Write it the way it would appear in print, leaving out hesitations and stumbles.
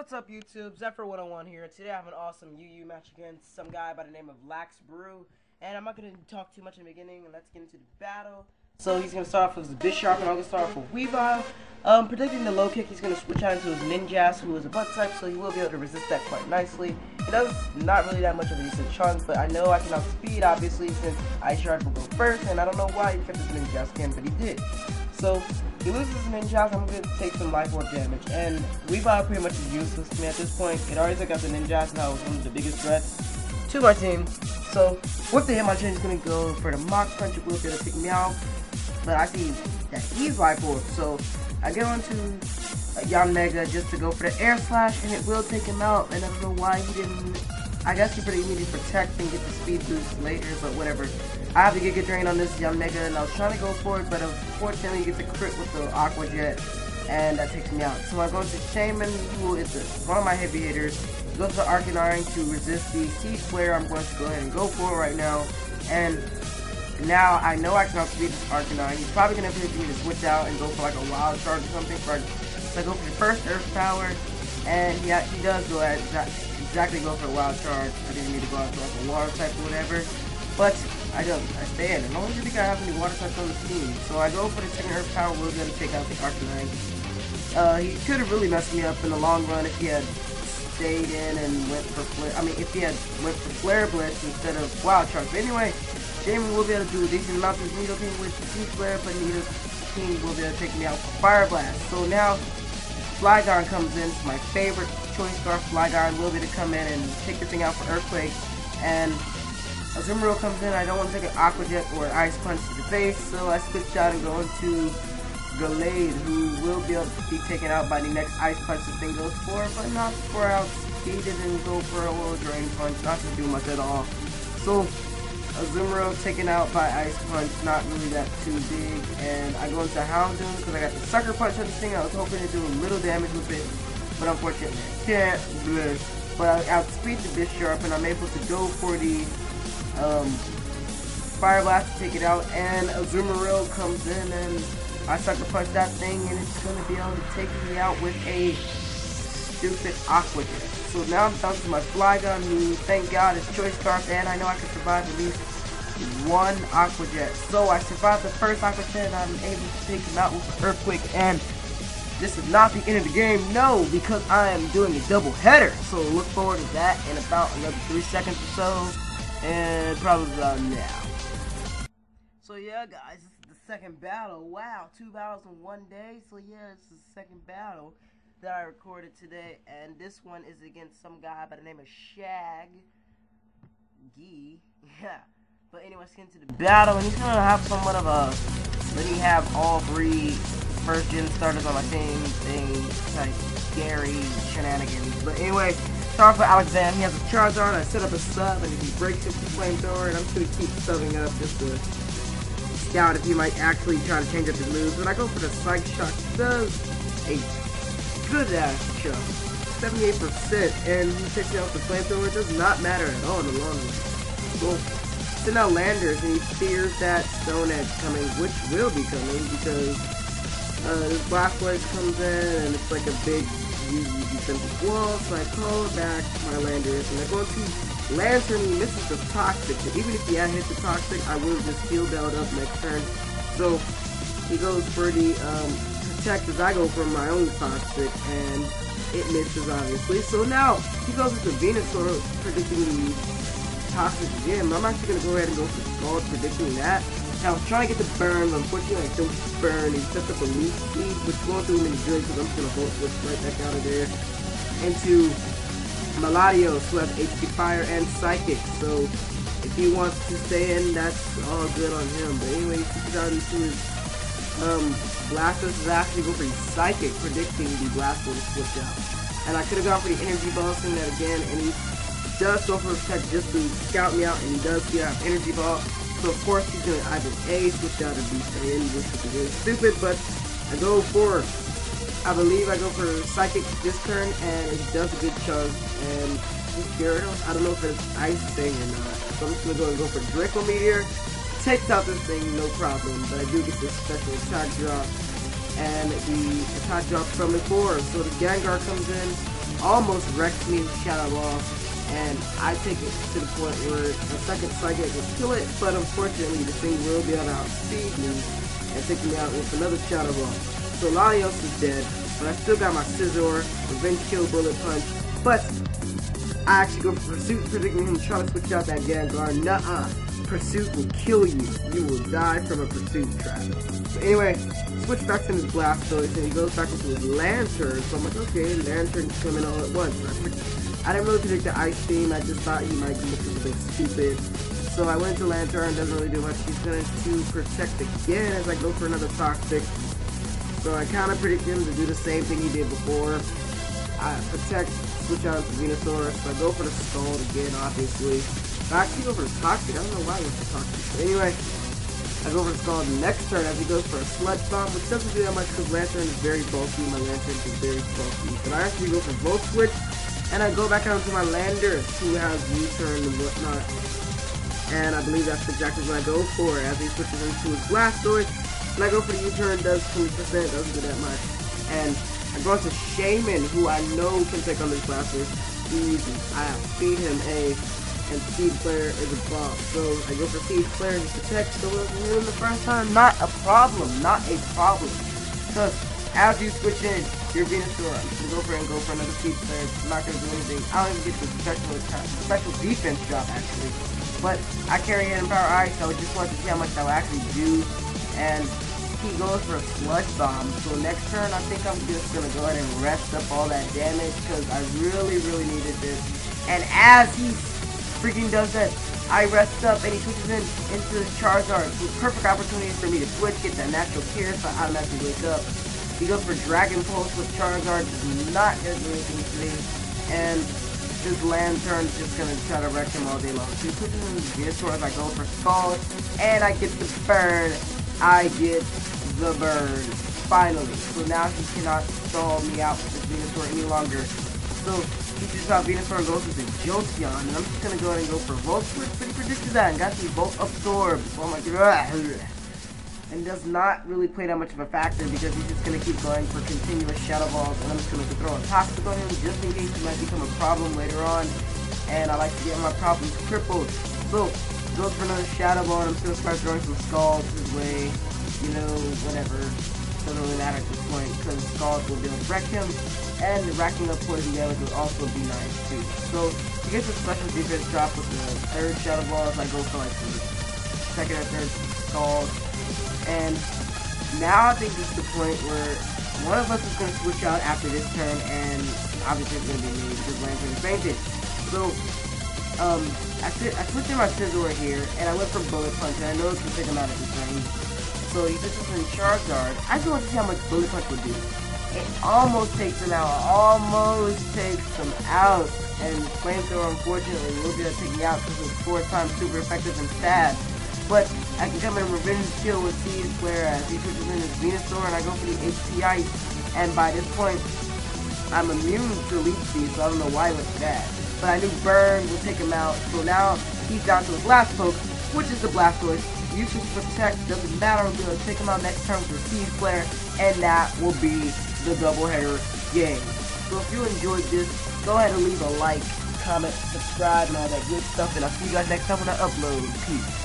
What's up, YouTube? Zephyr101 here. Today I have an awesome UU match against some guy by the name of LaxBreaux. And I'm not going to talk too much in the beginning, and let's get into the battle. So he's going to start off with his Bishop, and I'm going to start off with Weavile. Predicting the low kick, he's going to switch out into his Ninjas, who is a butt type, so he will be able to resist that quite nicely. He does not really that much of a decent chunk, but I know I can outspeed, obviously, since Ice Shard will go first, and I don't know why he kept his Ninja skin, but he did. So he loses his Ninjas, I'm going to take some life orb damage, and Weavile pretty much is useless to me at this point. It already took out the Ninjas, and that was one of the biggest threats to my team. So with the Hitmonchan, he's going to go for the Mach Punch. It will be able to take me out, but I see that he's life orb, so I get onto Yanmega just to go for the Air Slash, and it will take him out, and I don't know why he didn't. I guess he pretty needed to protect and get the speed boost later, but whatever. I have to get Giga Drain on this Yanmega, and I was trying to go for it, but unfortunately he gets a crit with the Aqua Jet, and that takes me out. So I go into Shaman, who is one of my heavy hitters. He goes to Arcanine to resist the C-Flare. I'm going to go ahead and go for it right now, and now I know I can outspeed this Arcanine. He's probably going to have me to switch out and go for like a Wild Charge or something. So I go for the first Earth Power, and he does go at exactly go for a Wild Charge. I didn't need to go out for like a Water type or whatever, but I stay in it. I don't really think I have any Water types on the team, so I go for the second Earth Power. We're going to take out the Arcanine. He could have really messed me up in the long run if he had stayed in and went for Flare. I mean, if he had went for Flare Blitz instead of Wild Charge. But anyway, Shaman will be able to do a decent amount of Nido King with the C-Flare, but Nido King will be able to take me out for Fire Blast. So now Flygon comes in. It's my favorite choice scarf. Flygon will be able to come in and take the thing out for Earthquake. And Azumarill comes in. I don't want to take an Aqua Jet or an Ice Punch to the face, so I switch out and go into Gallade, who will be able to be taken out by the next Ice Punch the thing goes for, but not for outspeed it and go for a little Drain Punch, not to do much at all. So Azumarill taken out by Ice Punch, not really that too big, and I go into Houndoom because I got the Sucker Punch on this thing. I was hoping to do a little damage with it, but unfortunately I can't. But I outspeed the Bishop, and I'm able to go for the Fire Blast to take it out, and Azumarill comes in and I Sucker Punch that thing, and it's going to be able to take me out with a stupid Aqua Jet. So now I'm down to my Flygon, who, thank God, is Choice Scarf, and I know I can survive at least one Aqua Jet. So I survived the first Aqua Jet, and I'm able to take him out with an Earthquake, and this is not the end of the game, no, because I am doing a double header. So look forward to that in about another 3 seconds or so, and probably about now. So yeah, guys, this is the second battle. Wow, 2 battles in 1 day. So yeah, this is the second battle that I recorded today, and this one is against some guy by the name of Shagge. Yeah. But anyway, let's get into the battle, and he's gonna have somewhat of a, let me have all 3 first gen starters on my same thing, like Gary shenanigans. But anyway, start off with Alexander. He has a Charizard. I set up a sub, and if he breaks it with the Flamethrower, and I'm just gonna keep subbing up just to scout if he might actually try to change up his moves. But I go for the Psych Shock. He does a good ass chunk, 78%, and he takes me off the Flamethrower. It does not matter at all in the long run. Well, send out Landers, and he fears that Stone Edge coming, which will be coming because this Blastoise comes in, and it's like a big defensive wall. So I call back my Landers, and I go into Lantern. He misses the Toxic, but even if he had hit the Toxic, I would have just healed out up next turn. So he goes for the Protect as I go for my own Toxic, and it misses obviously. So now he goes with the Venusaur, predicting the Toxic Gym. I'm actually going to go ahead and go for Scald, predicting that. Now I was trying to get the burn, but unfortunately I don't burn. He sets up a Leaf Speed, which won't do him any good because I'm just going to Volt Switch right back out of there into Maladios, who has HP Fire and Psychic. So if he wants to stay in, that's all good on him. But anyway, he switches out into his Blastoise is actually going for Psychic, predicting the Blastoise switch out. And I could have gone for the Energy Ball, seeing that again, and he does go for a Protect just to scout me out, and he does get out Energy Ball. So of course he's going to either A, switch out, or B, stay in, which is really stupid, but I go for, I believe I go for Psychic this turn, and it does a good chunk, and Gyarados, I don't know if it's Ice thing or not, so I'm just going to go for Draco Meteor. Takes out this thing, no problem, but I do get this special attack drop, and the attack drop from the 4, so the Gengar comes in, almost wrecks me with Shadow Ball, and I take it to the point where the second Shagge will kill it, but unfortunately the thing will be able to outspeed me and take me out with another Shadow Ball. So Laios is dead, but I still got my Scizor, Revenge Kill, Bullet Punch, but I actually go for Pursuit, predicting him trying to switch out that Gengar. Nuh-uh. Pursuit will kill you. You will die from a Pursuit trap. So anyway, switch back to his Blastoise, and he goes back into his Lantern. So I'm like, okay, Lantern's coming all at once. I didn't really predict the Ice Beam. I just thought he might be looking a bit stupid. So I went to Lantern, doesn't really do much. He's going to protect again as I go for another Toxic. So I kind of predict him to do the same thing he did before. I protect, switch out to Venusaur, so I go for the Scald again, obviously. I actually go for the Toxic. I don't know why I went for Toxic. But anyway, I go for the Scald next turn as he goes for a Sludge Bomb, which doesn't do that much because Lantern is very bulky. My Lantern is very bulky. But I actually go for Volt Switch, and I go back out to my Landers, who has U-turn and whatnot. And I believe that's exactly what I go for as he switches into his Blastoise. And I go for the U-turn, does 20%, doesn't do that much. And I go to Shaman, who I know can take on this Blastoise easy. I feed him A, and Seed Flare is a bomb. So I go for Seed Flare and protect, so it was the first time. Not a problem, not a problem. So as you switch in your Venusaur, you go for another Seed Flare. It's not gonna do anything. I don't even get the special defense drop actually. But I carry Hidden Power Ice, so I just wanted to see how much that will actually do. And he goes for a Sludge Bomb. So next turn, I think I'm just gonna go ahead and rest up all that damage because I really needed this. And as he freaking does that, I rest up and he switches into his Charizard. So perfect opportunity for me to switch, get that natural cure, so I automatically wake up. He goes for Dragon Pulse with Charizard, does not gonna do anything to me. And this Lantern's just gonna try to wreck him all day long. So he switches into Venusaur as I go for Scald, and I get the burn. I get the burn, finally. So now he cannot stall me out with this Venusaur any longer. So he just got Venusaur and goes with the Jolteon, and I'm just gonna go ahead and go for Volt Switch, but he predicted that and got the Volt Absorb. So I'm like, and does not really play that much of a factor because he's just gonna keep going for continuous Shadow Balls, and I'm just gonna throw a Toxic on him just in case he might become a problem later on. And I like to get my problems crippled. So goes for another Shadow Ball, and I'm just gonna start throwing some Scalds his way. You know, whatever. Doesn't really matter at this point because Scalds will be able to wreck him, and racking up poison damage will also be nice too. So he gets a special defense drop with the third Shadow Ball as I go for like the second or third Scald. And now I think this is the point where one of us is going to switch out after this turn, and obviously it's going to be me because Lantern is fainted. So I switched in my Scizor here, and I went for Bullet Punch, and I know it can take him out of his range. So he switches in Charizard. I just want to see how much Bullet Punch would do. It almost takes him out, and Flamethrower unfortunately will be able to take me out because it's 4 times super effective and stab. But I can come in Revenge Kill with Seed Flare as he switches in his Venusaur, and I go for the HP Ice. And by this point, I'm immune to Leech Seed, so I don't know why it was bad. But I knew Burn will take him out, so now he's down to his last poke, which is the Blastoise. Uses Protect, doesn't matter, we'll be able to take him out next turn with the Seed Flare, and that will be the doubleheader game. So if you enjoyed this, go ahead and leave a like, comment, subscribe, and all that good stuff, and I'll see you guys next time when I upload. Peace.